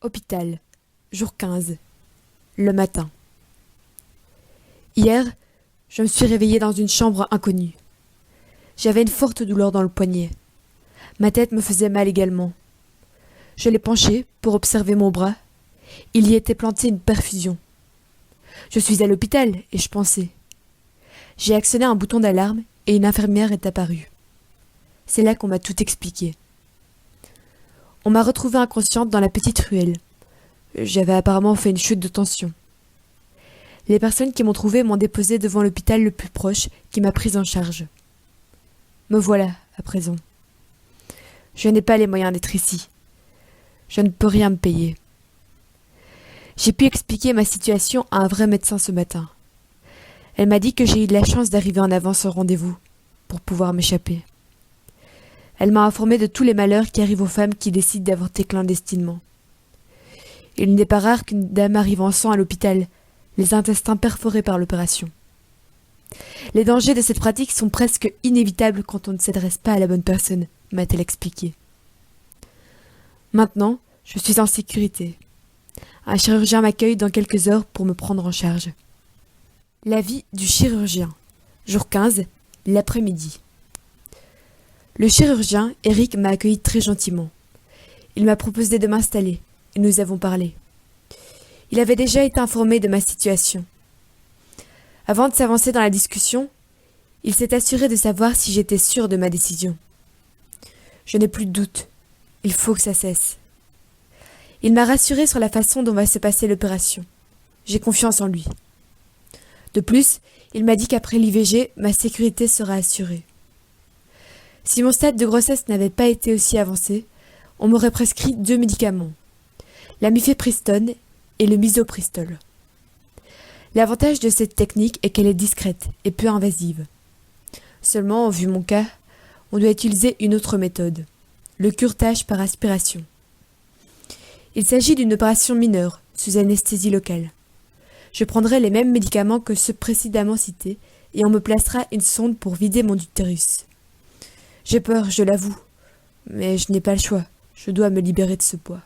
Hôpital, jour 15, le matin. Hier, je me suis réveillée dans une chambre inconnue. J'avais une forte douleur dans le poignet. Ma tête me faisait mal également. Je l'ai penchée pour observer mon bras. Il y était planté une perfusion. Je suis à l'hôpital et je pensais. J'ai actionné un bouton d'alarme et une infirmière est apparue. C'est là qu'on m'a tout expliqué. On m'a retrouvée inconsciente dans la petite ruelle. J'avais apparemment fait une chute de tension. Les personnes qui m'ont trouvée m'ont déposée devant l'hôpital le plus proche qui m'a prise en charge. Me voilà, à présent. Je n'ai pas les moyens d'être ici. Je ne peux rien me payer. J'ai pu expliquer ma situation à un vrai médecin ce matin. Elle m'a dit que j'ai eu de la chance d'arriver en avance au rendez-vous, pour pouvoir m'échapper. Elle m'a informé de tous les malheurs qui arrivent aux femmes qui décident d'avorter clandestinement. Il n'est pas rare qu'une dame arrive en sang à l'hôpital, les intestins perforés par l'opération. Les dangers de cette pratique sont presque inévitables quand on ne s'adresse pas à la bonne personne, m'a-t-elle expliqué. Maintenant, je suis en sécurité. Un chirurgien m'accueille dans quelques heures pour me prendre en charge. L'avis du chirurgien. Jour 15, l'après-midi. Le chirurgien, Eric, m'a accueilli très gentiment. Il m'a proposé de m'installer, et nous avons parlé. Il avait déjà été informé de ma situation. Avant de s'avancer dans la discussion, il s'est assuré de savoir si j'étais sûre de ma décision. Je n'ai plus de doute. Il faut que ça cesse. Il m'a rassurée sur la façon dont va se passer l'opération. J'ai confiance en lui. De plus, il m'a dit qu'après l'IVG, ma sécurité sera assurée. Si mon stade de grossesse n'avait pas été aussi avancé, on m'aurait prescrit 2 médicaments, la mifepristone et le misoprostol. L'avantage de cette technique est qu'elle est discrète et peu invasive. Seulement, vu mon cas, on doit utiliser une autre méthode, le curetage par aspiration. Il s'agit d'une opération mineure, sous anesthésie locale. Je prendrai les mêmes médicaments que ceux précédemment cités et on me placera une sonde pour vider mon utérus. J'ai peur, je l'avoue, mais je n'ai pas le choix, je dois me libérer de ce poids.